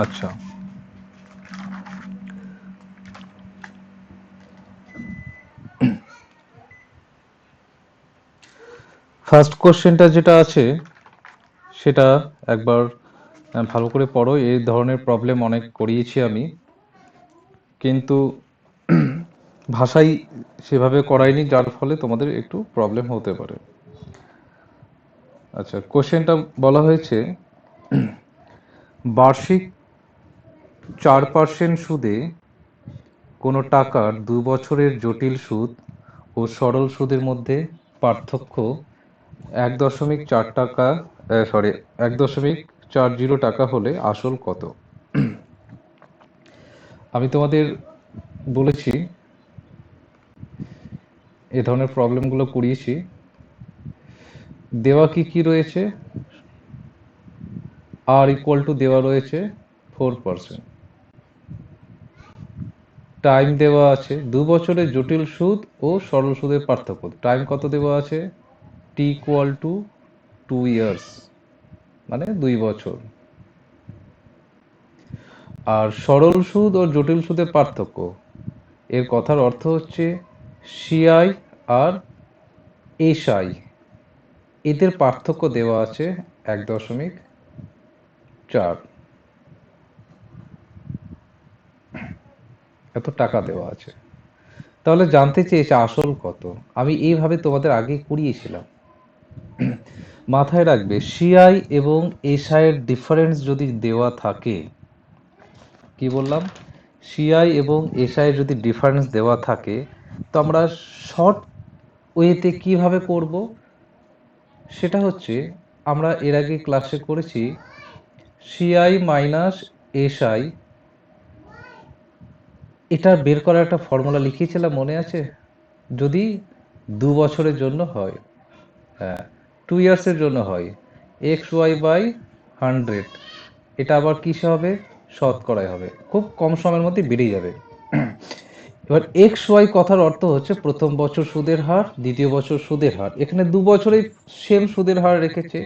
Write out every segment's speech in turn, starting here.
আচ্ছা, ফার্স্ট কোশ্চেনটা যেটা আছে সেটা একবার ভালো করে পড়ো। এই ধরনের প্রবলেম অনেক করিয়েছি আমি, কিন্তু ভাষাই সেভাবে করাইনি, যার ফলে তোমাদের একটু প্রবলেম হতে পারে। আচ্ছা, কোশ্চেনটা বলা হয়েছে বার্ষিক 4% সুদে কোনো টাকার 2 বছরের জটিল সুদ ও সরল সুদের মধ্যে পার্থক্য 1.4 টাকা, 1.40 টাকা হলে আসল কত? আমি তোমাদের বলেছি এ ধরনের প্রবলেমগুলো করিয়েছি। দেওয়া কি কি রয়েছে? আর ইকুয়াল টু দেওয়া রয়েছে 4%। টাইম দেওয়া আছে 2 বছরের জটিল সুদ ও সরল সুদের পার্থক্য। টাইম কত দেওয়া আছে? টি ইকুয়াল টু 2 ইয়ার্স, মানে 2 বছর। আর সরল সুদ ও জটিল সুদের পার্থক্য, এর কথার অর্থ হচ্ছে সিআই আর এসআই, এদের পার্থক্য দেওয়া আছে 1.4। এত টাকা দেওয়া আছে। তাহলে জানতে চেয়েছে আসল কত। আমি এইভাবে তোমাদের আগে করিয়েছিলাম। মাথায় রাখবে, সিআই এবং এসআই এর ডিফারেন্স যদি দেওয়া থাকে, কি বললাম, সিআই এবং এসআই যদি ডিফারেন্স দেওয়া থাকে, তো আমরা শর্ট ওয়েতে কিভাবে করব, সেটা হচ্ছে আমরা এর আগে ক্লাসে করেছি সিআই মাইনাস এসআই, এটা বের করার একটা ফর্মুলা লিখিয়েছিলাম, মনে আছে? যদি 2 বছরের জন্য হয়, হ্যাঁ, 2 ইয়ার্সের জন্য হয়, XY/100, এটা আবার কিসে হবে? শতকরায় হবে, খুব কম সময়ের মধ্যে বেরিয়ে যাবে। এবার XY কথার অর্থ হচ্ছে প্রথম বছর সুদের হার, দ্বিতীয় বছর সুদের হার। এখানে 2 বছরেই সেম সুদের হার রেখেছে,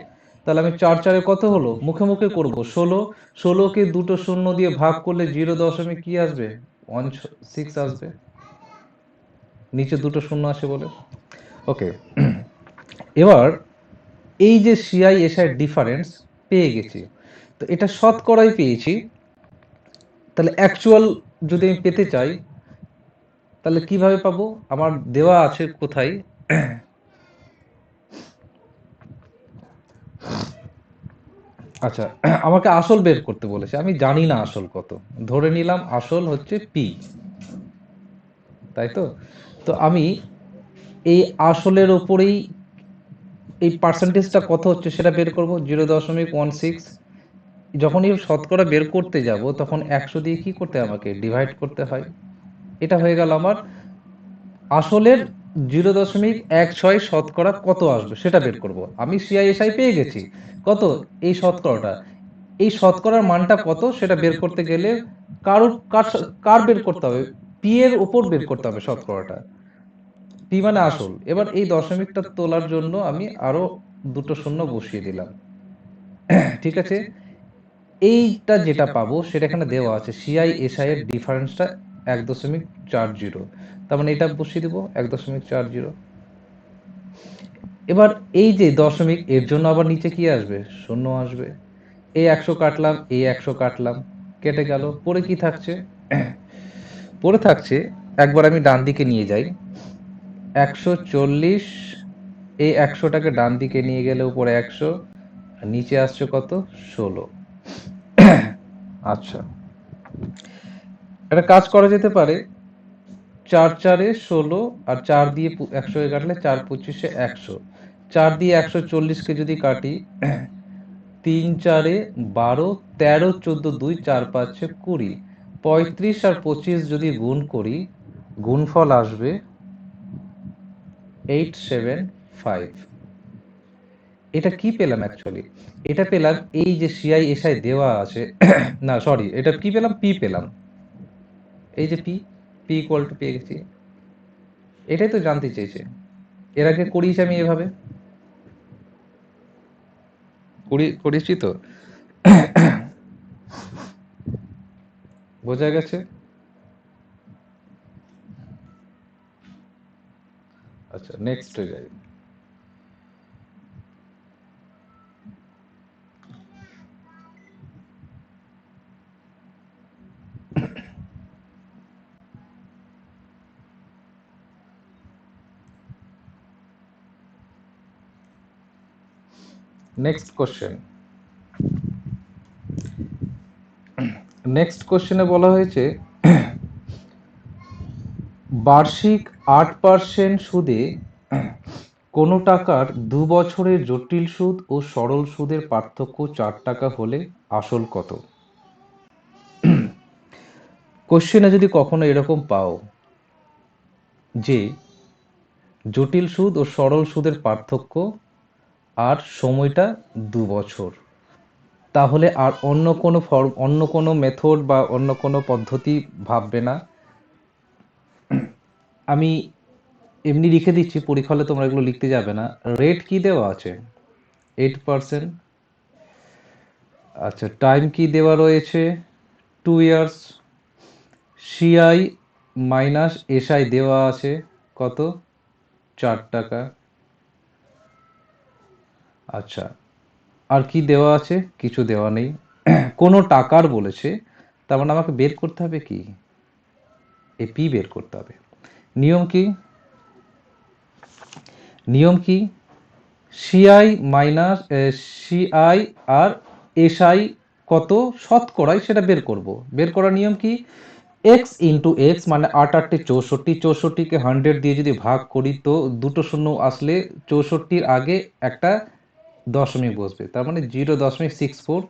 তাহলে আমি 4 4 কত হলো, মুখে মুখে করব 16। 16কে দুটো শূন্য দিয়ে ভাগ করলে 0 দশমিক কি আসবে? 1.6 আসবে, নিচে দুটো শূন্য আসে বলে। ওকে, এবার এই যে সিআই এসআই ডিফারেন্স পেয়ে গেছি, তো এটা শতকরাই পেয়েছি। তাহলে অ্যাকচুয়াল যদি আমি পেতে চাই, তাহলে কিভাবে পাবো? আমার দেওয়া আছে কোথায়, আচ্ছা, আমাকে আসল বের করতে বলেছে, আমি জানি না আসল কত। ধরে নিলাম আসল হচ্ছে পি, তাই তো। তো আমি এই আসলের ওপরেই এই পার্সেন্টেজটা কত হচ্ছে সেটা বের করব, 0.16। যখনই শতকরা বের করতে যাব তখন 100 দিয়ে কি করতে হয়, আমাকে ডিভাইড করতে হয়। এটা হয়ে গেল আমার আসলের 0.16 শতকরা কত আসবে সেটা বের করব। আমি সিআইএসআই পেয়ে গেছি, কত? এই শতকরাটা, এই শতকরার মানটা কত সেটা বের করতে গেলে কার কার কার বের করতে হবে? পি এর উপর বের করতে হবে শতকরাটা। পি মানে আসল। এবার এই দশমিকটা তোলার জন্য আমি আরো দুটো শূন্য বসিয়ে দিলাম, ঠিক আছে। এইটা যেটা পাবো সেটা এখানে দেওয়া আছে, সিআই এসআই এর ডিফারেন্সটা 1.40। তার মানে এটা বসিয়ে দিব 1.40। এবার এই যে দশমিক, এর জন্য আবার নিচে কি আসবে? শূন্য আসবে। এই 100 কাটলাম, এই 100 কাটলাম, কেটে গেল। পরে কি থাকছে? পরে থাকছে, একবার আমি ডান দিকে নিয়ে যাই, 140। এই 100টাকে ডান দিকে নিয়ে গেলে উপরে 100, আর নিচে আসছে কত? 16। আচ্ছা, একটা কাজ করা যেতে পারে, 4 4 16, আর 4 দিয়ে 100 কে কাটলে 4 25 100, 4 দিয়ে 140কে যদি কাটি, 3 4 12, 13 14 2 4 5 20, 35 আর 25 যদি গুণ করি, গুণফল আসবে 875। এটা কি পেলাম অ্যাকচুয়ালি? এটা পেলাম এই যে সিআই এসআই দেওয়া আছে, না সরি, এটা কি পেলাম? পি পেলাম। এই যে পি, পি ইকুয়াল টু পেয়ে গেছি। এটাই তো জানতে চেয়েছে। এর আগে করিয়েছি আমি এভাবে, করিয়েছি তো। বোঝা গেছে? আচ্ছা, নেক্সটে যাই। Next question. নেক্সট কোশ্চেনে বলা হয়েছে বার্ষিক 8% সুদে কোনো টাকার 2 বছরের জটিল সুদ ও সরল সুদের পার্থক্য 4 টাকা হলে আসল কত? কোশ্চেনে যদি কখনো এরকম পাও যে জটিল সুদ ও সরল সুদের পার্থক্য আর সময়টা 2 বছর, তাহলে আর অন্য কোনো মেথড বা অন্য কোনো পদ্ধতি ভাববে না। আমি এমনি লিখে দিচ্ছি, পরীক্ষা হলে তোমরা এগুলো লিখতে যাবে না। রেট কি দেওয়া আছে? 8%। আচ্ছা, টাইম কি দেওয়া রয়েছে? 2 ইয়ার্স। সিআই মাইনাস এসআই দেওয়া আছে কত? 4 টাকা। আচ্ছা, আর কি দেওয়া আছে? কিছু দেওয়া নেই। কোনো টাকার বলেছে, তার মানে আমাকে বের করতে হবে কি? এপি বের করতে হবে। নিয়ম কি? নিয়ম কি? সিআই মাইনাস সিআই আর এসআই কত শতকরাই সেটা বের করব। বের করার নিয়ম কি? এক্স ইন্টু এক্স মানে 8 8 64, 64কে 100 দিয়ে যদি ভাগ করি তো দুটো শূন্য আসলে 64-র আগে একটা দশমিক বসবে, তার মানে 0.64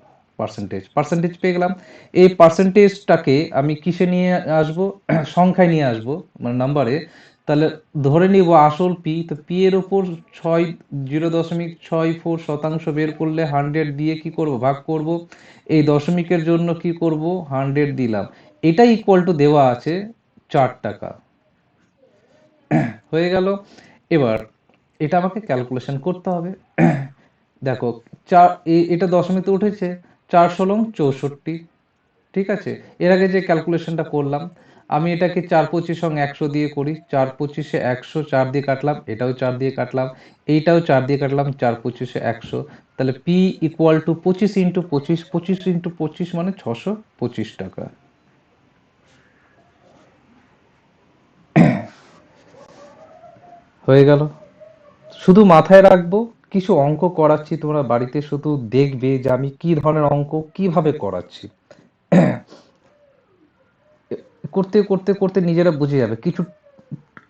পার্সেন্টেজ পেয়ে গেলাম। এই পার্সেন্টেজটাকে আমি কিসে নিয়ে আসবো? সংখ্যায় নিয়ে আসবো, মানে নাম্বারে। তাহলে ধরে নিব আসল পি, তো পি এর উপর 0.64 বের করলে 100 দিয়ে কি করব? ভাগ করব। এই দশমিকের জন্য কি করব? 100 দিলাম। এটা ইকুয়াল টু দেওয়া আছে 4 টাকা। হয়ে গেল। এবার এটা আমাকে ক্যালকুলেশন করতে হবে। দেখো, এটা দশমিকে উঠেছে, 4 ষোলং 64। ঠিক আছে, এর আগে যে ক্যালকুলেশনটা করলাম, আমি এটাকে 4 25 100 দিয়ে করি। 4 25-এ 100, 4 দিয়ে কাটলাম, এটাও 4 দিয়ে কাটলাম, এইটাও 4 দিয়ে কাটলাম, 4 25-এ 100। তাহলে পি ইকুয়াল টু 25 × 25, 25 × 25 মানে 625 টাকা। হয়ে গেল। শুধু মাথায় রাখবো, কিছু অঙ্ক করাচ্ছি, তোমরা বাড়িতে শুধু দেখবে যে আমি কি ধরনের অঙ্ক কিভাবে করাচ্ছি। করতে করতে করতে নিজেরা বুঝে যাবে কিছু।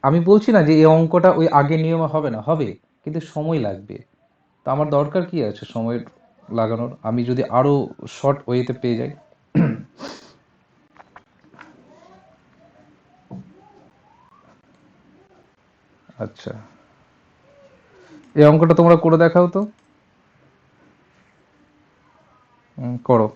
আমি বলছি না যে এই অঙ্কটা ওই আগের নিয়মে হবে না, হবে, কিন্তু সময় লাগবে। তো আমার দরকার কি আছে সময় লাগানোর, আমি যদি আরো শর্ট ওয়েতে পেয়ে যাই। আচ্ছা, এই অঙ্কটা তোমরা করে দেখাও তো। করো।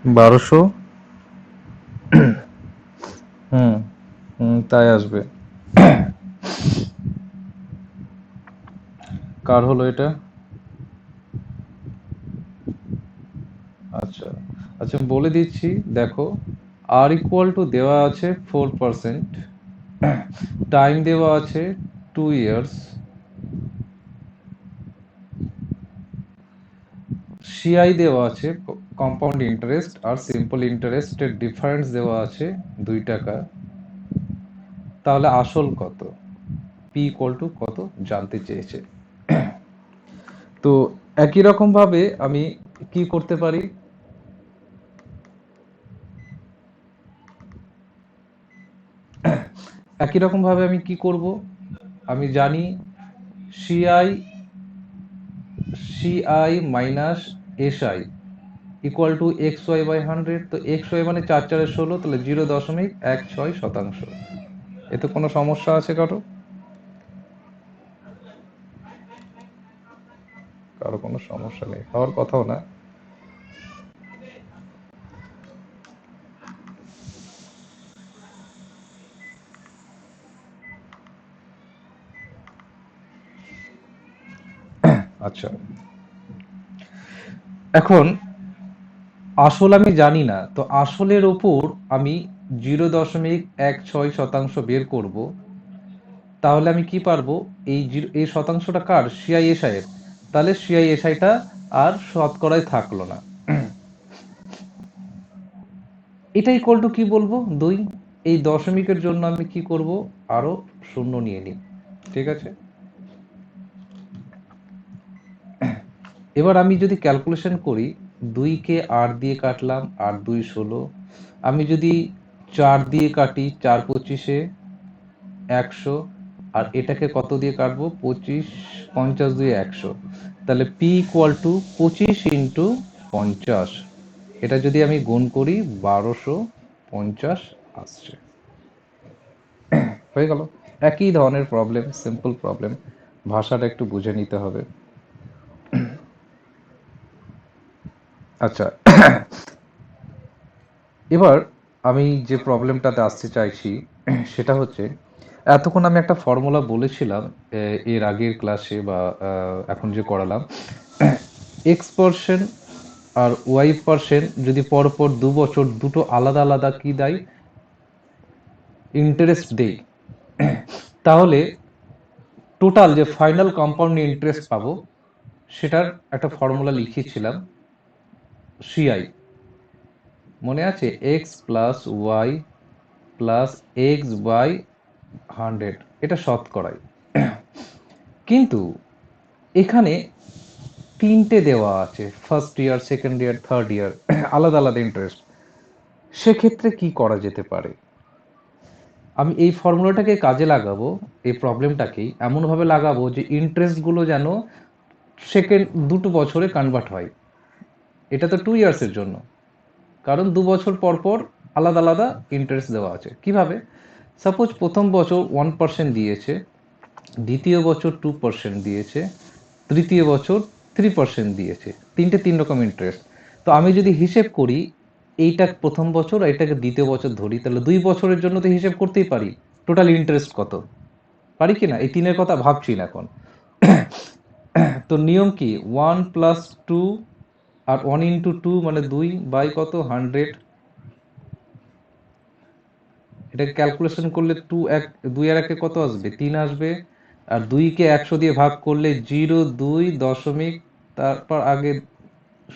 1200। হুম হুম, তাই আসবে। কার হলো এটা? আচ্ছা আচ্ছা, আমি বলে দিচ্ছি, দেখো। আর ইকুয়াল টু দেওয়া আছে 4%, টাইম দেওয়া আছে 2 ইয়ার্স, সিআই দেওয়া আছে কম্পাউন্ড ইন্টারেস্ট, আর সিম্পল ইন্টারেস্টের ডিফারেন্স দেওয়া আছে 2 টাকা। তাহলে আসল কত? পি ইকুয়াল টু কত জানতে চেয়েছে। তো একই রকম ভাবে আমি কি করতে পারি, একই রকম ভাবে আমি কি করব, আমি জানি CI CI minus SI equal to X Y by 100। তো এক্স ওয়াই মানে 4×4=16, তাহলে 0.16%। এতে কোনো সমস্যা আছে কারো? কারো কোনো সমস্যা নেই, হওয়ার কথাও না। আচ্ছা, এখন আসল আমি জানি না, তো আসলের ওপর আমি 0.16% বের করব। তাহলে আমি কি পারবো, এই শতাংশটা কার? সিআইএসআই এর। তাহলে সিআইএসআইটা আর শতকরায় থাকলো না। এটা ইকুয়াল টু কি বলবো? 2। এই দশমিকের জন্য আমি কি করব, আরো শূন্য নিয়ে নিই। ঠিক আছে, এবার আমি যদি ক্যালকুলেশন করি, 2 কে 8 দিয়ে কাটলাম, 8×2 16। আমি যদি 4 দিয়ে কাটি, 4×25 100। আর এটাকে কত দিয়ে কাটবো? 25, 50×2 100। তাহলে পি ইকুয়াল টু 25 × 50। এটা যদি আমি গুণ করি, 1250 আসছে। হয়ে গেল। একই ধরনের প্রবলেম, সিম্পল প্রবলেম, ভাষাটা একটু বুঝে নিতে হবে। আচ্ছা, এবার আমি যে প্রবলেমটাতে আসতে চাইছি সেটা হচ্ছে, এতক্ষণ আমি একটা ফর্মুলা বলেছিলাম এর আগের ক্লাসে বা এখন যে করালাম, এক্স% আর ওয়াই% যদি পরপর 2 বছর দুটো আলাদা আলাদা কি দেয়, ইন্টারেস্ট দেই, তাহলে টোটাল যে ফাইনাল কম্পাউন্ড ইন্টারেস্ট পাবো সেটার একটা ফর্মুলা লিখেছিলাম, সিআই। মনে আছে? X plus Y plus X by 100, এটা শতকরাই। কিন্তু এখানে তিনটে দেওয়া আছে, first year, second year, third year, আলাদা আলাদা ইন্টারেস্ট। সেক্ষেত্রে কি করা যেতে পারে? আমি এই ফর্মুলাটাকে কাজে লাগাবো, এই প্রবলেমটাকেই এমনভাবে লাগাবো যে ইন্টারেস্টগুলো যেন সেকেন্ড 2 বছরে কনভার্ট হয়। এটা তো 2 ইয়ার্সের জন্য, কারণ 2 বছর পর পর আলাদা আলাদা ইন্টারেস্ট দেওয়া আছে। কিভাবে? সাপোজ প্রথম বছর 1% দিয়েছে, দ্বিতীয় বছর 2% দিয়েছে, তৃতীয় বছর 3% দিয়েছে। তিনটে 3 রকম ইন্টারেস্ট। তো আমি যদি হিসেব করি, এইটা প্রথম বছর আর এটাকে দ্বিতীয় বছর ধরি, তাহলে 2 বছরের জন্য তো হিসেব করতেই পারি টোটাল ইন্টারেস্ট কত। পারি কি না? এই তিনের কথা ভাবছি না এখন। তো নিয়ম কি? 1+2, আর 1 × 2 মানে 2 বাই কত? 100। এটাকে ক্যালকুলেশন করলে 2 আর 1-এ কত আসবে? 3 আসবে। আর 2-কে 100 দিয়ে ভাগ করলে 0.2 তারপর আগে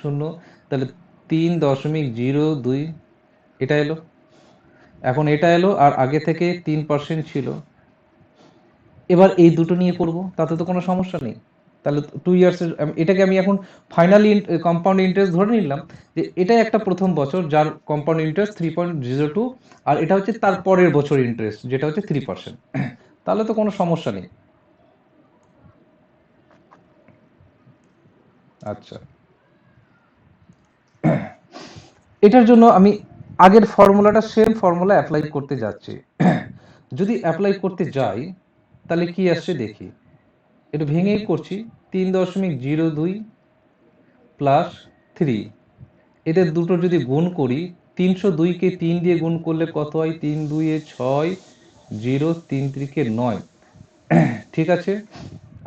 শূন্য, তাহলে 3.02 এটা এলো। এখন এটা এলো, আর আগে থেকে 3% ছিল। এবার এই দুটো নিয়ে করব, তাতে তো কোনো সমস্যা নেই। তাহলে 2 ইয়ার্সের এটাকে আমি এখন ফাইনালি কম্পাউন্ড ইন্টারেস্ট ধরে নিলাম, যে এটাই একটা প্রথম বছর যার কম্পাউন্ড ইন্টারেস্ট 3.02, আর এটা হচ্ছে তার পরের বছর ইন্টারেস্ট যেটা হচ্ছে 3%। তাহলে তো কোনো সমস্যা নেই। আচ্ছা, এটার জন্য আমি আগের ফর্মুলাটা, সেম ফর্মুলা অ্যাপ্লাই করতে যাচ্ছি। যদি অ্যাপ্লাই করতে যাই, তাহলে কি আসছে দেখি। এটা ভেঙেই করছি। 3.02 প্লাস 3, এদের দুটো যদি গুণ করি, 302কে 3 দিয়ে গুণ করলে কত হয়? 3 2 6, 0 3 3 9। ঠিক আছে।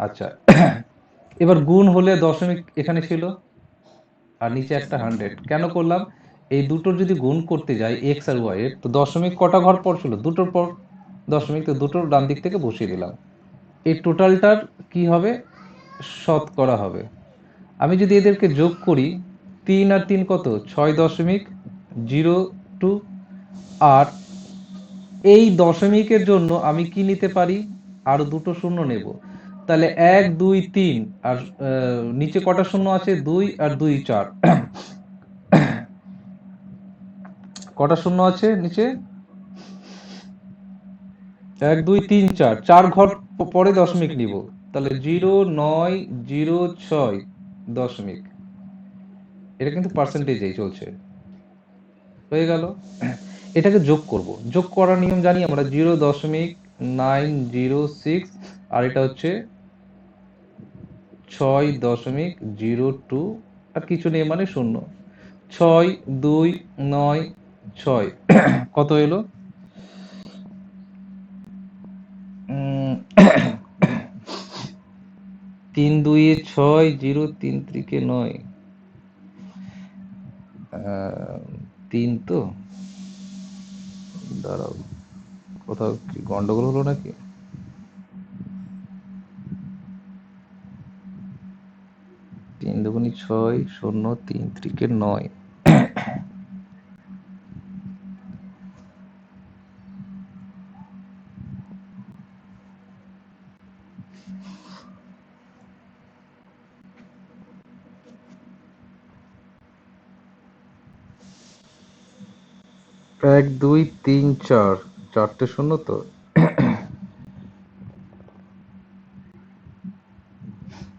আচ্ছা, এবার গুণ হলে দশমিক এখানে ছিল, আর নিচে একটা 100 কেন করলাম? এই দুটোর যদি গুণ করতে যাই এক্স আর ওয়াই এর, তো দশমিক কটা ঘর পর ছিল? দুটোর পর দশমিক, তো দুটোর ডান দিক থেকে বসিয়ে দিলাম। এই টোটালটার কি হবে? শতকরা হবে। আমি যদি এদেরকে যোগ করি, 3 আর 3 কত? 6.02। আর এই দশমিকের জন্য আমি কি নিতে পারি? আরো দুটো শূন্য নেব। তাহলে 1 2 3, আর নিচে কটা শূন্য আছে? 2 আর 2 4। কটা শূন্য আছে নিচে? 1 2 3 4, 4 ঘর পরে দশমিক নিব। তাহলে 0 9 0 6 দশমিক। এটা কিন্তু পার্সেন্টেজেই চলছে। হয়ে গেল। এটাকে যোগ করব। যোগ করার নিয়ম জানি আমরা, 0.906, আর এটা হচ্ছে 6.02, আর কিছু নেই মানে শূন্য। 6 2 9 6 কত এলো? 3 2 6, 0 3 3 9, 3 তো। দাঁড়াও, কোথাও কি গন্ডগোল হলো নাকি? 3 দুগুণি 6, 0 3 3 9। 1 2 3 4, চারটে শূন্য তো।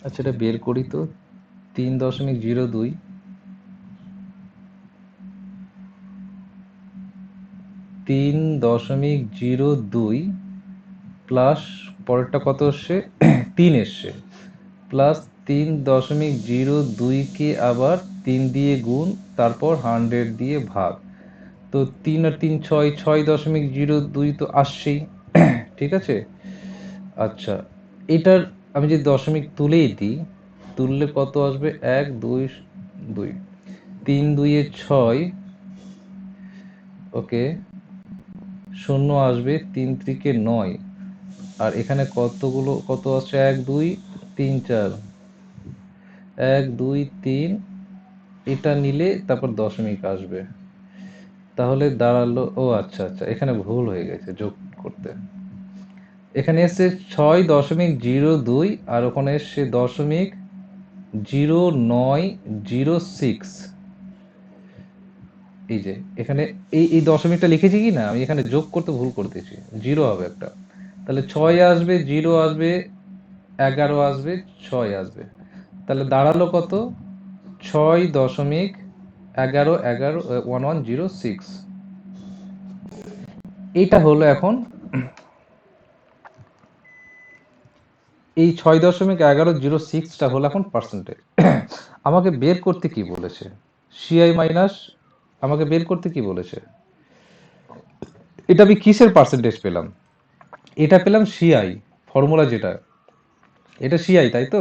আচ্ছা, এটা বের করি তো। 3.02, 3.02 প্লাস পরেরটা কত এসছে? 3 এসছে, প্লাস 3.02কে আবার 3 দিয়ে গুণ, তারপর 100 দিয়ে ভাগ। তো 3 আর 3 6, 6.02 তো আসছেই। ঠিক আছে। আচ্ছা, এটার আমি যদি দশমিক তুলেই দিই, তুললে কত আসবে? 1 2 2, 3 2 6, ওকে, শূন্য আসবে, 3 3 9। আর এখানে কতগুলো কত আছে? 1 2 3 4, 1 2 3, এটা নিলে তারপর দশমিক আসবে। তাহলে দাঁড়ালো, ও আচ্ছা আচ্ছা, এখানে ভুল হয়ে গেছে যোগ করতে। এখানে এসছে 6.02, আর ওখানে এসছে 0.0906। এই যে এখানে এই দশমিকটা লিখেছি কি না, আমি এখানে যোগ করতে ভুল করতেছি, জিরো হবে একটা। তাহলে 6 আসবে, 0 আসবে, 11 আসবে, 6 আসবে। তাহলে দাঁড়ালো কত? 6.1111 1106। এইটা হলো এখন, এই 6.1106টা হলো এখন পার্সেন্টেজ। আমাকে বের করতে কি বলেছে? সিআই মাইনাস, আমাকে বের করতে কি বলেছে? এটা আমি কিসের পার্সেন্টেজ পেলাম? এটা পেলাম সিআই, ফর্মুলা যেটা, এটা সিআই, তাই তো?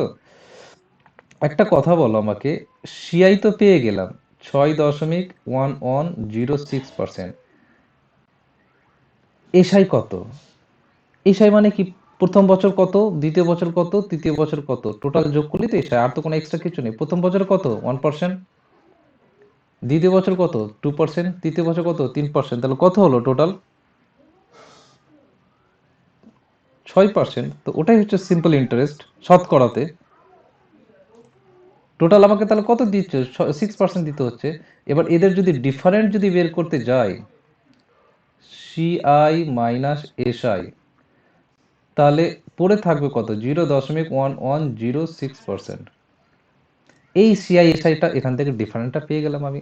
একটা কথা বলো আমাকে, সিআই তো পেয়ে গেলাম 6.1106%। এসআই কত? এসআই মানে কি? প্রথম বছর কত, দ্বিতীয় বছর কত, তৃতীয় বছর কত, টোটাল যোগ করলে তো এসআই, আর তো কোনো এক্সট্রা কিছু নেই। প্রথম বছর কত? 1%, দ্বিতীয় বছর কত? 2%, তৃতীয় বছর কত? 3%। তাহলে কত হলো টোটাল? 6%। তো ওটাই হচ্ছে সিম্পল ইন্টারেস্ট শতকরাতে। টোটাল আমাকে তাহলে কত দিচ্ছে? 6% দিতে হচ্ছে। এবার এদের যদি ডিফারেন্ট যদি বের করতে যাই, সিআই মাইনাস এসআই, তাহলে পড়ে থাকবে কত? 0.1106%। এই সিআই এসআইটা এখান থেকে ডিফারেন্টটা পেয়ে গেলাম আমি।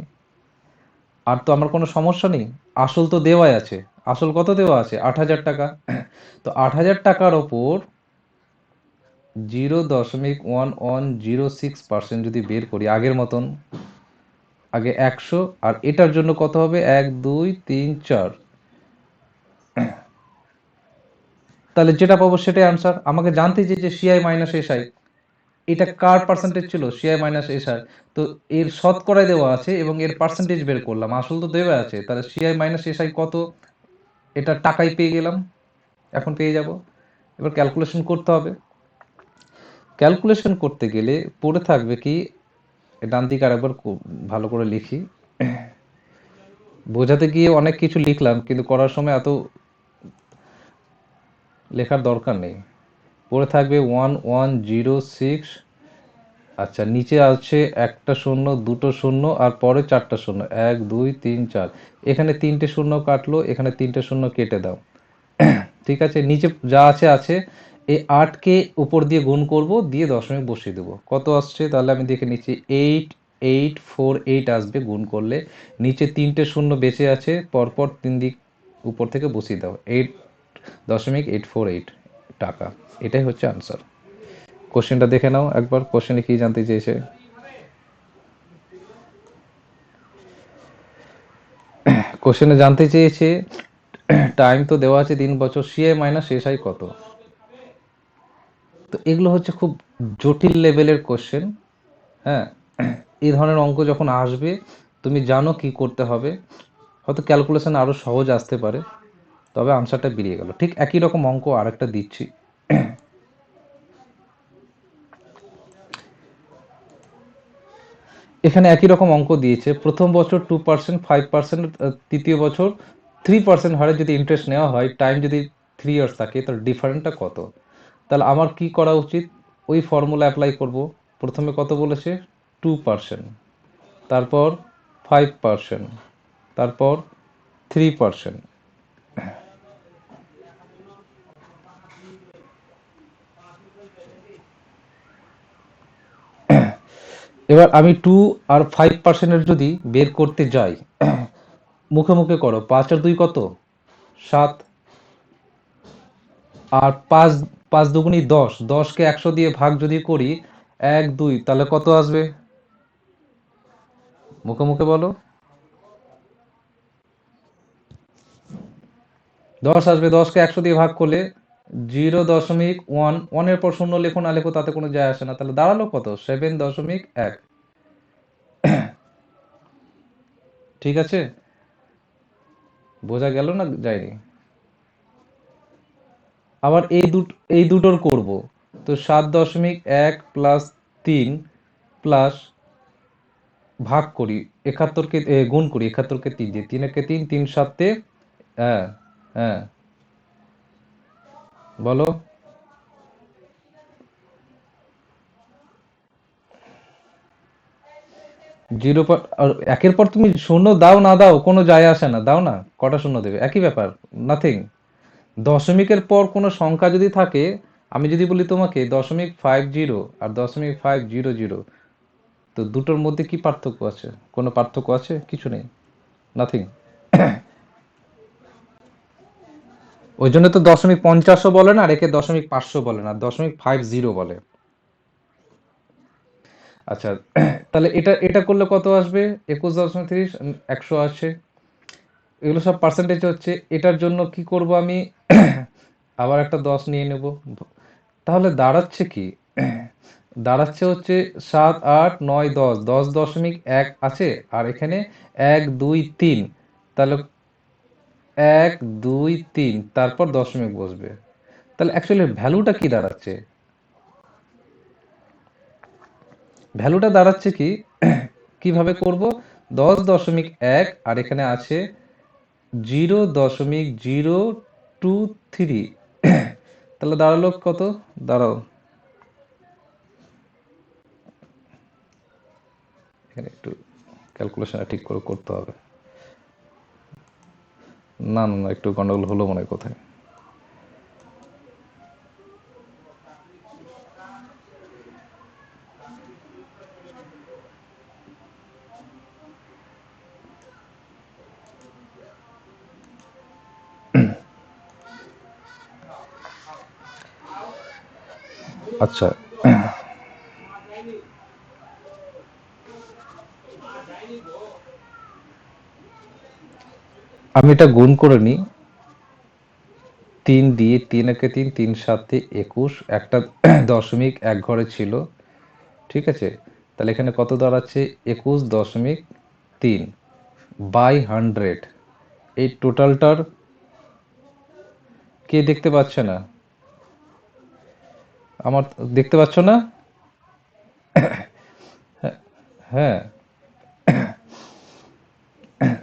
আর তো আমার কোনো সমস্যা নেই, আসল তো দেওয়াই আছে। আসল কত দেওয়া আছে? 8,000 টাকা। তো 8,000 টাকার ওপর 0.1106% যদি বের করি আগের মতন, আগে 100, আর এটার জন্য কত হবে? 1 2 3 4। তাহলে যেটা পাবো সেটাই আনসার। আমাকে জানতে যে সিআই মাইনাস এসআই এটা কার পার্সেন্টেজ ছিল? CI minus SI. তো এর শতকরায় দেওয়া আছে এবং এর পার্সেন্টেজ বের করলাম, আসল তো দেওয়া আছে। তাহলে সিআই মাইনাস এসআই কত, এটা টাকায় পেয়ে গেলাম, এখন পেয়ে যাব। এবার ক্যালকুলেশন করতে হবে। ক্যালকুলেশন করতে গেলে পড়ে থাকবে কি, ডান দিকে আরেকবার ভালো করে লিখি। বোঝাতে গিয়ে অনেক কিছু লিখলাম, কিন্তু করার সময় এত লেখার দরকার নেই। পড়ে থাকবে 1106। আচ্ছা, নিচে আছে একটা শূন্য, দুটো শূন্য, আর পরে চারটা শূন্য, 1 2 3 4। এখানে তিনটে শূন্য কাটলো, এখানে তিনটে শূন্য কেটে দাও। ঠিক আছে, নিচে যা আছে আছে। এই 8কে উপর দিয়ে গুণ করব, দিয়ে দশমিক বসিয়ে দেবো। কত আসছে তাহলে আমি দেখে নিচ্ছি, 8848 আসবে গুণ করলে। নিচে তিনটে শূন্য বেঁচে আছে, পরপর তিন দিক উপর থেকে বসিয়ে দাও, 8.848 টাকা। এটাই হচ্ছে আনসার। কোশ্চেনটা দেখে নাও একবার, কোশ্চেনে কি জানতে চেয়েছে। কোশ্চেনে জানতে চেয়েছে টাইম তো দেওয়া আছে 3 বছর, সিএ মাইনাস এসআই কত। তো এগুলো হচ্ছে খুব জটিল লেভেলের কোশ্চেন। হ্যাঁ, এই ধরনের অঙ্ক যখন আসবে তুমি জানো কি করতে হবে। হয়তো ক্যালকুলেশন আরও সহজ আসতে পারে, তবে আনসারটা বেরিয়ে গেল। ঠিক একই রকম অঙ্ক আরেকটা দিচ্ছি। এখানে একই রকম অঙ্ক দিয়েছে, প্রথম বছর 2%, 5%, তৃতীয় বছর 3% হারে যদি ইন্টারেস্ট নেওয়া হয়, টাইম যদি 3 ইয়ার্স থাকে, তার ডিফারেন্টটা কত। তাহলে আমার কি করা উচিত? ওই ফর্মুলা অ্যাপ্লাই করব। প্রথমে কত বলেছে? 2%, তারপর 5%, তারপর 3%। এবার আমি 2 আর 5%-এর যদি বের করতে যাই, মুখে মুখে করো, 5 আর 2 কত? 7। আর 5, 5 দুগুণী 10, 10কে 100 দিয়ে ভাগ যদি করি, 1 2, তাহলে কত আসবে? মুখে মুখে বলো। 10 আসবে। 10কে 100 দিয়ে ভাগ করলে 0.1, 1-এর পর শূন্য লেখো না লেখো তাতে কোনো যায় আসে না। তাহলে দাঁড়ালো কত? 7.1। ঠিক আছে, বোঝা গেল না যায়নি? আবার এই দুটোর করব। তো 7.1 প্লাস 3 প্লাস ভাগ করি 71কে, গুণ করি 71কে 3 দিয়ে, 3 3, 3 7। হ্যাঁ, হ্যাঁ, বলো। 1-এর পর তুমি শূন্য দাও না দাও কোনো যায় আসে না, দাও না, কটা শূন্য দেবে একই ব্যাপার, নাথিং। দশমিকের পর কোনো সংখ্যা যদি থাকে, আমি যদি বলি তোমাকে 0.50 আর 0.500, তো দুটোর মধ্যে কি পার্থক্য আছে? কোনো পার্থক্য আছে? কিছু নেই, নাথিং। ওই জন্য তো 0.50ও বলে না, আর একে 0.500 বলে না, 0.50 বলে। আচ্ছা, তাহলে এটা এটা করলে কত আসবে? 21.30, 100 আছে। এগুলো সব পার্সেন্টেজ হচ্ছে। এটার জন্য কি করব আমি? আবার একটা 10 নিয়ে নেব। তাহলে দাঁড়াচ্ছে কি? দাঁড়াচ্ছে হচ্ছে 7 8 9 10, 10.1 আছে, আর এখানে 1 2 3। তাহলে 1 2 3, তারপর দশমিক বসবে। তাহলে অ্যাকচুয়ালি ভ্যালুটা কি দাঁড়াচ্ছে? ভ্যালুটা দাঁড়াচ্ছে কি? কিভাবে করব? 10.1 আর এখানে আছে 0.023। তাহলে দাঁড়ালো কত? দাঁড়াও, এখানে একটু ক্যালকুলেশন ঠিক করে করতে হবে। না না না, একটু গন্ডগোল হলো মনে হয় কোথায়। আচ্ছা, আমি এটা গুণ করে নিই 3 দিয়ে, 3 একে 3, 3 সাতে 21, একটা দশমিক এক ঘরে ছিল, ঠিক আছে? তাহলে এখানে কত দাঁড়াচ্ছে? 21.3 বাই 100। এই টোটালটার কে দেখতে পাচ্ছে না? আমার দেখতে পাচ্ছ না? হ্যাঁ,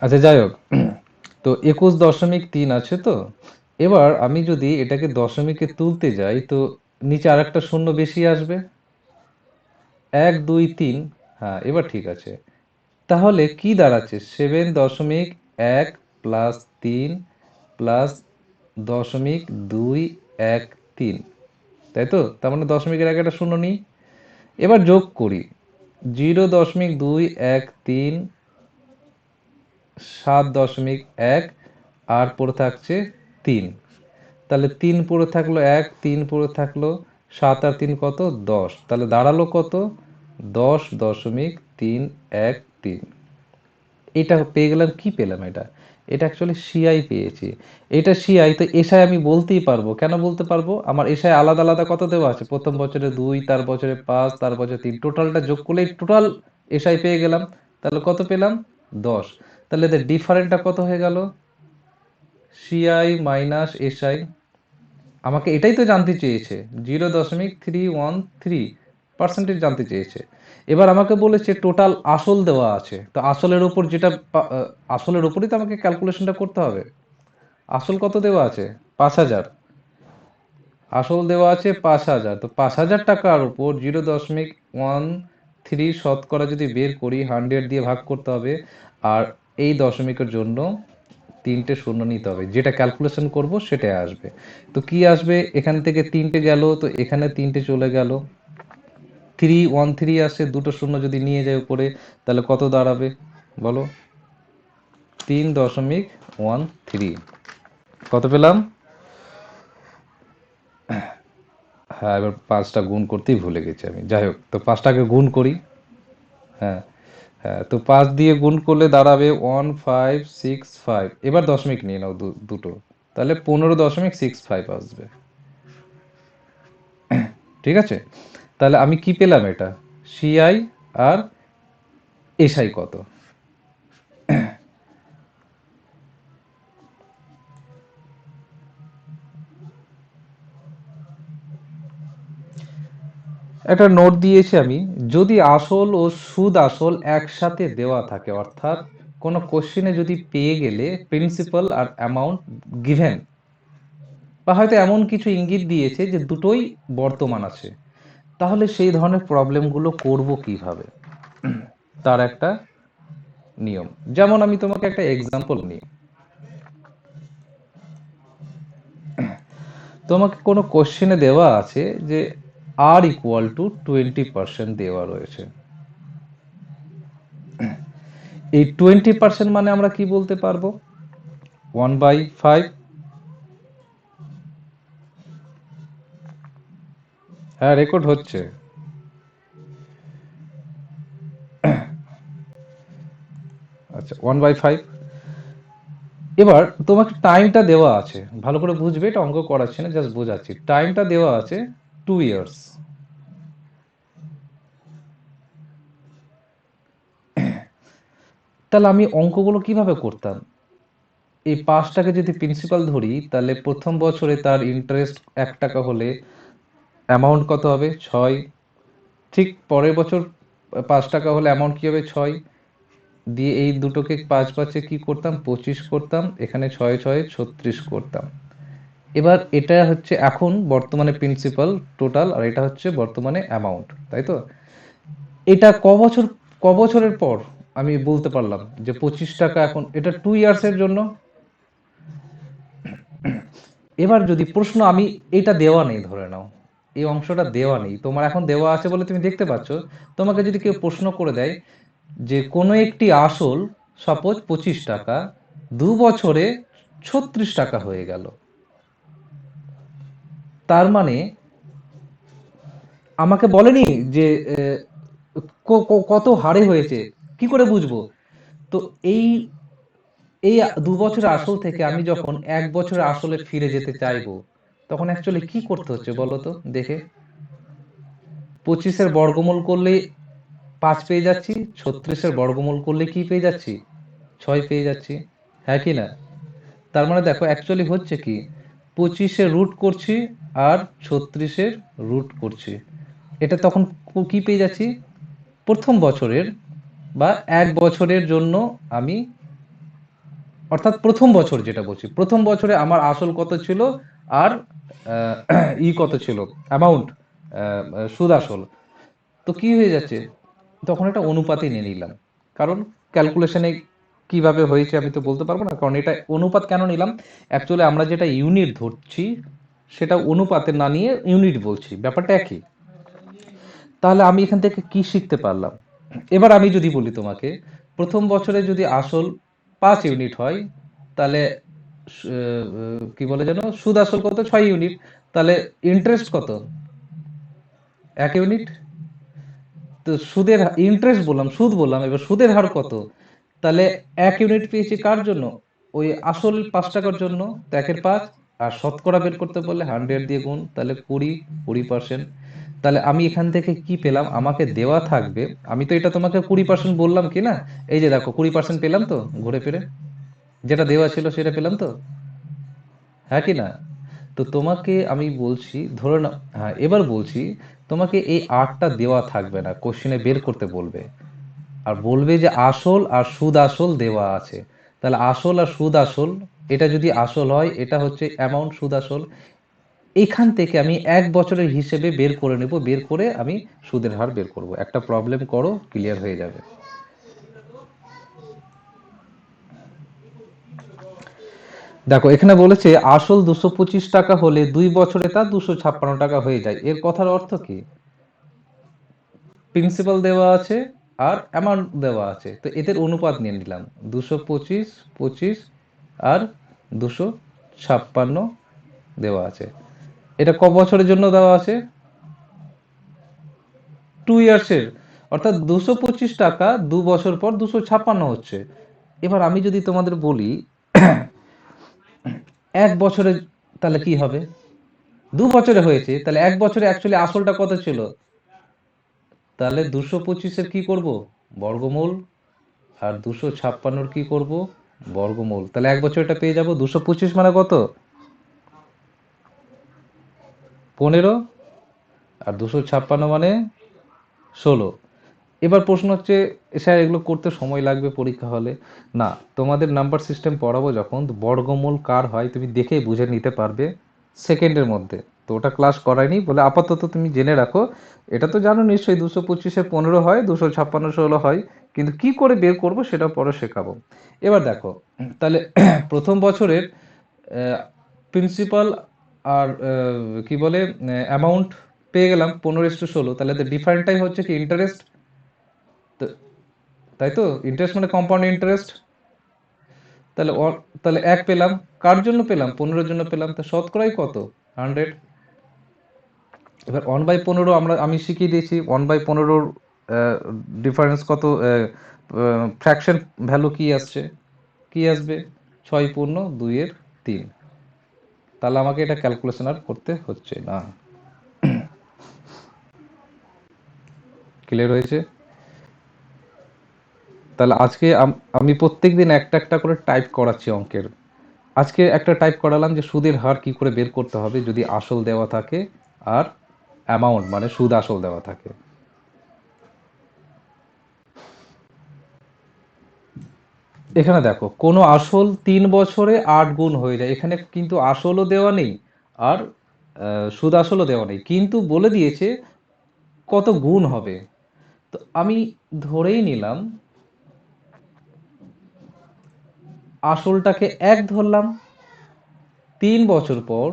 আচ্ছা যাই হোক। তো 21.3 আছে তো। এবার আমি যদি এটাকে দশমিকে তুলতে যাই তো নিচে আরেকটা শূন্য বেশি আসবে। 1 2 3। হ্যাঁ, এবার ঠিক আছে। তাহলে কি দাঁড়াচ্ছে? 7.1 প্লাস 3 প্লাস 0.213, তাই তো? তার মানে দশমিকের আগে একটা শূন্য নিই। এবার যোগ করি 0.213, 7.1, আর পড়ে থাকছে 3। তাহলে 3 পড়ে থাকলো 1, 3 পড়ে থাকলো 7 আর 3 কত? 10। তাহলে দাঁড়ালো কত? 10.313। এটা পেয়ে গেলাম। কি পেলাম এটা? এটা অ্যাকচুয়ালি সিআই পেয়েছি। এটা সিআই, তো এসআই আমি বলতেই পারবো। কেন বলতে পারবো? আমার এসআই আলাদা আলাদা কত দেওয়া আছে? প্রথম বছরে 2, তার বছরে 5, তার বছরে 3, টোটালটা যোগ করলেই টোটাল এসআই পেয়ে গেলাম। তাহলে কত পেলাম? 10। তাহলে এদের ডিফারেন্টটা কত হয়ে গেল? CI minus SI. আমাকে এটাই তো জানতে চেয়েছে, 0.313 জানতে চেয়েছে। এবার আমাকে বলেছে টোটাল আসল দেওয়া আছে, তো আসলের উপর যেটা আসলের উপরই তো আমাকে ক্যালকুলেশনটা করতে হবে। আসল কত দেওয়া আছে? 5,000। আসল দেওয়া আছে 5,000, তো 5,000 টাকার উপর 0.13 শতকরা যদি বের করি, 100 দিয়ে ভাগ করতে হবে। আর এই দশমিকের জন্য 3টে শূন্য নিতে হবে, যেটা ক্যালকুলেশন করব সেটাই আসবে। তো কি আসবে? এখান থেকে 3টে গেল, তো এখানে 3টে চলে গেল। 313 আসে, দুটো শূন্য যদি নিয়ে যায় উপরে, তাহলে কত দাঁড়াবে বলো? 3.13। কত পেলাম? হ্যাঁ, এবার 5টা গুণ করতেই ভুলে গেছি আমি। যাই হোক, তো 5টাকে গুণ করি। হ্যাঁ, হ্যাঁ, তো 5 দিয়ে গুণ করলে দাঁড়াবে 1565। এবার দশমিক নিয়ে নাও দুটো, তাহলে 15.65 আসবে। ঠিক আছে? তাহলে আমি কি পেলাম? এটা সিআই আর এসআই কত। একটা নোট দিয়েছি আমি। যদি আসল ও সুদ আসল একসাথে দেওয়া থাকে, অর্থাৎ কোনো কোশ্চেনে যদি পেয়ে গেলে প্রিন্সিপাল আর অ্যামাউন্ট গিভেন, বা হয়তো এমন কিছু ইঙ্গিত দিয়েছে যে দুটোই বর্তমান আছে, তাহলে সেই ধরনের প্রবলেমগুলো করব কিভাবে, তার একটা নিয়ম। যেমন আমি তোমাকে একটা এক্সাম্পল নিই। তোমাকে কোনো কোশ্চেনে দেওয়া আছে যে আর ইকুয়াল টু 20% দেওয়া রয়েছে। এই 20% মানে আমরা কি বলতে পারবো? 1/5। হ্যাঁ, রেকর্ড হচ্ছে। আচ্ছা, 1/5। এবার তোমাকে টাইমটা দেওয়া আছে, ভালো করে বুঝবে, এটা অঙ্ক করাচ্ছি না, জাস্ট বোঝাচ্ছি। টাইমটা দেওয়া আছে 2 ইয়ার্স। তাহলে আমি অঙ্কগুলো কিভাবে করতাম? এই 5টাকে যদি প্রিন্সিপাল ধরি, তাহলে প্রথম বছরে তার ইন্টারেস্ট 1 টাকা হলে অ্যামাউন্ট কত হবে? 6। ঠিক পরের বছর 5 টাকা হলে অ্যামাউন্ট কি হবে? 6 দিয়ে এই দুটোকে 5 5-এ কি করতাম? 25 করতাম। এখানে 6 6 36 করতাম। এবার এটা হচ্ছে এখন বর্তমানে প্রিন্সিপাল টোটাল, আর এটা হচ্ছে বর্তমানে অ্যামাউন্ট, তাই তো? এটা ক বছরের পর আমি বলতে পারলাম যে 25 টাকা এখন? এটা 2 ইয়ার্স এর জন্য। এবার যদি প্রশ্ন, আমি এটা দেওয়া নেই ধরে নাও, এই অংশটা দেওয়া নেই, তোমার এখন দেওয়া আছে বলে তুমি দেখতে পাচ্ছ। তোমাকে যদি কেউ প্রশ্ন করে দেয় যে কোনো একটি আসল, সাপোজ 25 টাকা, 2 বছরে 36 টাকা হয়ে গেল, তার মানে আমাকে বলেনি যে কত হারে হয়েছে, কি করে বুঝবো? তো এই এই 2 বছরের আসল থেকে আমি যখন 1 বছরের আসলে ফিরে যেতে চাইবো, তখন অ্যাকচুয়ালি কি করতে হচ্ছে বলো তো দেখে। 25-এর বর্গমূল করলে 5 পেয়ে যাচ্ছি, 36-এর বর্গমূল করলে কি পেয়ে যাচ্ছি, 6 পেয়ে যাচ্ছি, হ্যাঁ কি না? তার মানে দেখো অ্যাকচুয়ালি হচ্ছে কি, 25-এর রুট করছি আর 36-এর রুট করছি। এটা তখন কি পেয়ে যাচ্ছি, প্রথম বছরের বা 1 বছরের জন্য আমি, অর্থাৎ প্রথম বছর যেটা বলছি, প্রথম বছরে আমার আসল কত ছিল আর কত ছিল, অ্যামাউন্ট, সুদ আসল। তো কি হয়ে যাচ্ছে, তখন একটা অনুপাতে নিয়ে নিলাম। কারণ ক্যালকুলেশনে কিভাবে হয়েছে আমি তো বলতে পারবো না, কারণ এটা অনুপাত কেন নিলাম, অ্যাকচুয়ালি আমরা যেটা ইউনিট ধরছি সেটা অনুপাতে না নিয়ে ইউনিট বলছি, ব্যাপারটা একই। তাহলে আমি এখান থেকে কি শিখতে পারলাম, এবার আমি যদি বলি তোমাকে, প্রথম বছরে যদি আসল 5 ইউনিট হয়, তাহলে কি বলে যেন, সুদ আসল কত, 6 ইউনিট। তাহলে ইন্টারেস্ট কত, 1 ইউনিট। তো সুদের ইন্টারেস্ট বললাম, সুদ বললাম, এবার সুদের হার কত, তাহলে 1 ইউনিট পেয়েছি কার জন্য, ওই আসল 5 টাকার জন্য, তো 1/5। আর শতকরা বের করতে বললে 100 দিয়ে গুণ, তাহলে 20%। তাহলে আমি এখান থেকে কি পেলাম, আমাকে দেওয়া থাকবে, আমি তো এটা তোমাকে 20% বললাম কি না, এই যে দেখো 20% পেলাম তো ঘুরে ফিরে, যেটা দেওয়া ছিল সেটা পেলাম তো, হ্যাঁ কি না? তো তোমাকে আমি বলছি, ধরে না, হ্যাঁ এবার বলছি, তোমাকে এই আটটা দেওয়া থাকবে না, কোশ্চেনে বের করতে বলবে। আর বলবে যে আসল আর সুদ আসল দেওয়া আছে। তাহলে আসল আর সুদ আসল, এটা যদি আসল হয় এটা হচ্ছে অ্যামাউন্ট সুদ আসল। এখান থেকে আমি 1 বছরের হিসেবে বের করে নেব, বের করে আমি সুদের হার বের করব। একটা প্রবলেম করো, ক্লিয়ার হয়ে যাবে। দেখো এখানে বলেছে আসল 225 টাকা হলে 2 বছরে তা 256 টাকা হয়ে যায়। এর কথার অর্থ কি, প্রিন্সিপাল দেওয়া আছে আর অ্যামাউন্ট দেওয়া আছে, তো এদের অনুপাত নিয়ে নিলাম, 225, 25 আর 256 দেওয়া আছে। এটা ক বছরের জন্য দেওয়া আছে, 2 ইয়ার্সের, অর্থাৎ 225 টাকা 2 বছর পর 256 হচ্ছে। এবার আমি যদি তোমাদের বলি 1 বছরে, তাহলে কি হবে, 2 বছরে হয়েছে, তাহলে 1 বছরে অ্যাকচুয়ালি আসলটা কত ছিল, তাহলে 225-এর কি করব, বর্গমূল, আর 256-র কি করব, বর্গমূল। তাহলে 1 বছর এটা পেয়ে যাব, 225 মানে কত, 15, আর 256 মানে 16। এবার প্রশ্ন হচ্ছে, স্যার এগুলো করতে সময় লাগবে পরীক্ষা হলে। না, তোমাদের নাম্বার সিস্টেম পড়াবো যখন, তো বর্গমূল কার হয় তুমি দেখেই বুঝে নিতে পারবে সেকেন্ডের মধ্যে। তো ওটা ক্লাস করায়নি বলে আপাতত তুমি জেনে রাখো। এটা তো জানো নিশ্চয়ই, 225-এ 15 হয়, 256 16 হয়, কিন্তু কি করে বের করব সেটা পরে শেখাবো। এবার দেখো, তাহলে প্রথম বছরের প্রিন্সিপাল আর কি বলে অ্যামাউন্ট পেয়ে গেলাম 15:16, তাহলে ডিফারেন্টটাই হচ্ছে কি ইন্টারেস্ট। তাই তো, ইন্টারেস্ট মানে কম্পাউন্ড ইন্টারেস্ট। তাহলে তাহলে 1 পেলাম, কার জন্য পেলাম, 15-এর জন্য পেলাম, তা শতকরাই কত, 100। এবার 1/15 আমি শিখিয়ে দিয়েছি, 1/15 ডিফারেন্স কত, ফ্র্যাকশন ভ্যালু কি আসছে, কি আসবে, 6 পূর্ণ 2-এর 3। তাহলে আমাকে এটা ক্যালকুলেশন আর করতে হচ্ছে না। ক্লিয়ার হয়েছে? তাহলে আজকে আমি প্রত্যেকদিন একটা একটা করে টাইপ করাচ্ছি অঙ্কের। আজকে একটা টাইপ করালাম যে সুদের হার কি করে বের করতে হবে যদি আসল দেওয়া থাকে আর অ্যামাউন্ট মানে সুদ আসল দেওয়া থাকে। এখানে দেখো কোনো আসল 3 বছরে 8 গুণ হয়ে যায়, এখানে কিন্তু আসলও দেওয়া নেই আর সুদ আসলও দেওয়া নেই, কিন্তু বলে দিয়েছে কত গুণ হবে। তো আমি ধরেই নিলাম আসলটাকে 1 ধরলাম, 3 বছর পর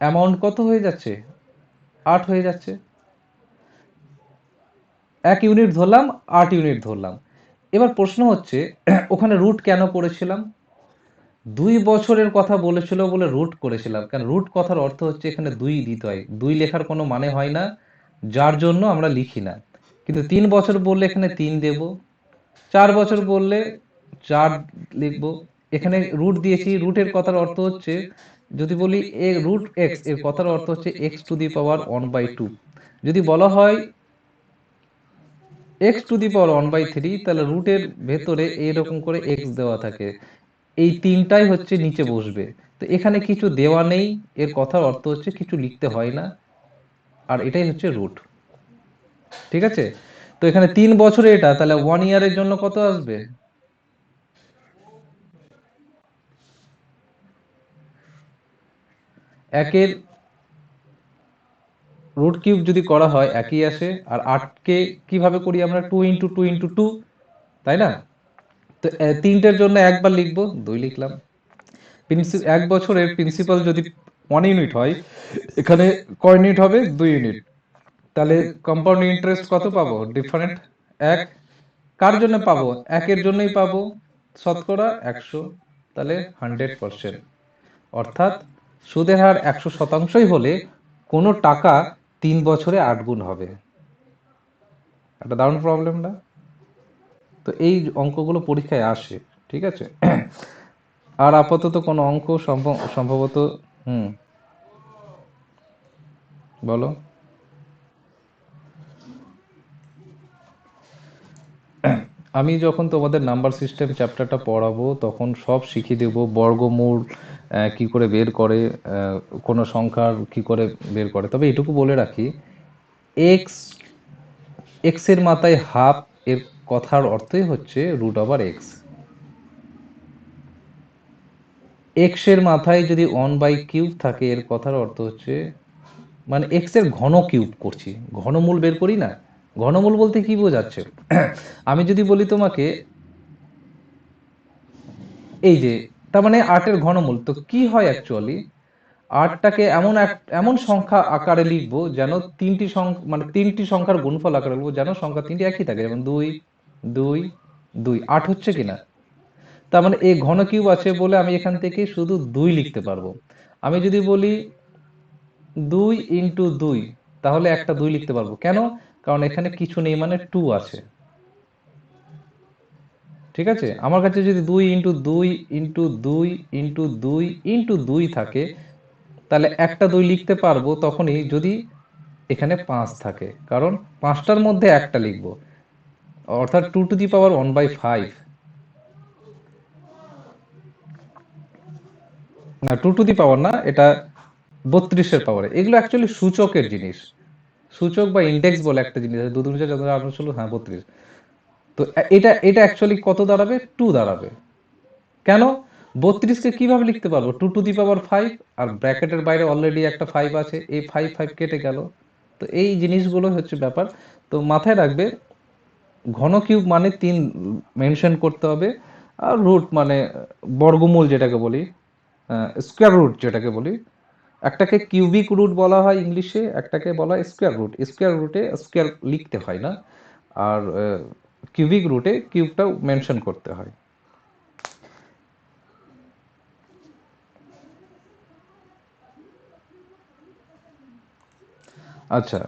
অ্যামাউন্ট কত হয়ে যাচ্ছে, 8 হয়ে যাচ্ছে। 1 ইউনিট ধরলাম, 8 ইউনিট ধরলাম। এবার প্রশ্ন হচ্ছে ওখানে রুট কেন করেছিলাম, 2 বছরের কথা বলেছিল বলে রুট করেছিলাম, কারণ রুট কথার অর্থ হচ্ছে এখানে 2 দিতে হয়, 2 লেখার কোনো মানে হয় না, যার জন্য আমরা লিখি না। কিন্তু 3 বছর বললে এখানে 3 দেব, 4 বছর বললে 4 লিখবো। এখানে রুট দিয়েছি, রুটের কথার অর্থ হচ্ছে যদি বলি এ রুট এক্স, এর কথার অর্থ হচ্ছে এক্স টু দি পাওয়ার 1/2। যদি বলা হয় এক্স টু দি পাওয়ার 1/3, তাহলে রুটের ভেতরে এইরকম করে এক্স দেওয়া থাকে, এই তিনটাই হচ্ছে নিচে বসবে। তো এখানে কিছু দেওয়া নেই, এর কথার অর্থ হচ্ছে কিছু লিখতে হয় না, আর এটাই হচ্ছে রুট। ঠিক আছে, তো এখানে 3 বছরে এটা, তাহলে 1 ইয়ারের জন্য কত আসবে? একের রুট কিউব যদি করা হয় একই আসে, আর 8কে কিভাবে করি আমরা? 2 × 2 × 2, তাই না? তো তিনটের জন্য একবার লিখবো, 2 লিখলাম। 1 বছরের প্রিন্সিপাল যদি 1 ইউনিট হয়, এখানে কয় ইউনিট হবে? 2 ইউনিট। তাহলে কম্পাউন্ড ইন্টারেস্ট কত পাবো? ডিফারেন্ট 1। কার জন্য পাবো? একের জন্যই পাবো, শতকরা 100, তাহলে 100%। অর্থাৎ সুদের হার 100%ই হলে কোনো টাকা 3 বছরে 8 গুণ হবে। একটা দারুণ প্রবলেম না? তো এই অঙ্কগুলো পরীক্ষায় আসে, ঠিক আছে। আর আপাতত কোনো অঙ্ক সম্ভবত, হুম, বলো। আমি যখন তোমাদের নাম্বার সিস্টেম চ্যাপ্টারটা পড়াবো তখন সব শিখিয়ে দেবো, বর্গমূল কি করে বের করে, কোনো সংখ্যার কি করে বের করে। তবে এটুকু বলে রাখি, এক্স এক্স এর মাথায় হাফ, এর কথার অর্থই হচ্ছে √এক্স। এক্স এর মাথায় যদি 1/3 থাকে, এর কথার অর্থ হচ্ছে মানে এক্স এর ঘন কিউব করছি, ঘনমূল বের করি না। ঘনমূল বলতে কি বোঝাচ্ছে? আমি যদি বলি তোমাকে এই যে, তার মানে 8-এর ঘনমূল, তো কি হয় অ্যাকচুয়ালি? 8টাকে এমন সংখ্যা আকারে লিখবো যেন তিনটি সংখ্যা, মানে তিনটি সংখ্যার গুণফল আকারে লিখবো যেন সংখ্যা তিনটি একই থাকে, যেমন 2 2 2, 8 হচ্ছে কিনা? তার মানে এই ঘন কিউব আছে বলে আমি এখান থেকে শুধু 2 লিখতে পারবো। আমি যদি বলি 2 × 2, তাহলে একটা 2 লিখতে পারবো। কেন? কারণ এখানে কিছু নেই, মানে 2 আছে। ঠিক আছে, আমার কাছে যদি 2 × 2 × 2 × 2 × 2 থাকে, তাহলে একটা 2 লিখতে পারবো তখনই যদি এখানে 5 থাকে, কারণ 5টার মধ্যে একটা লিখবো, অর্থাৎ 2⁵ না, 2⁵ না, এটা 32-এর পাওয়ারে। এগুলো অ্যাকচুয়ালি সূচকের জিনিস, সূচক বা ইন্ডেক্স বলে একটা জিনিস আছে, 2 × 2 = 4 × 8 = 16, হ্যাঁ 32। তো এটা এটা অ্যাকচুয়ালি কত দাঁড়াবে? 2 দাঁড়াবে। কেন? 32কে কিভাবে লিখতে পারবো? 2⁵, আর ব্র্যাকেটের বাইরে অলরেডি একটা 5 আছে, এই 5 5 কেটে গেল। তো এই জিনিসগুলো হচ্ছে ব্যাপার। তো মাথায় রাখবে, ঘন কিউব মানে 3 মেনশন করতে হবে, আর রুট মানে বর্গমূল যেটাকে বলি, স্কোয়ার রুট যেটাকে বলি। একটাকে কিউবিক রুট বলা হয় ইংলিশে, একটাকে বলা হয় স্কোয়ার রুট। স্কোয়ার রুটে স্কোয়ার লিখতে হয় না, আর কিউবিক রুটে কিউবটাও মেনশন করতে হয়। আচ্ছা,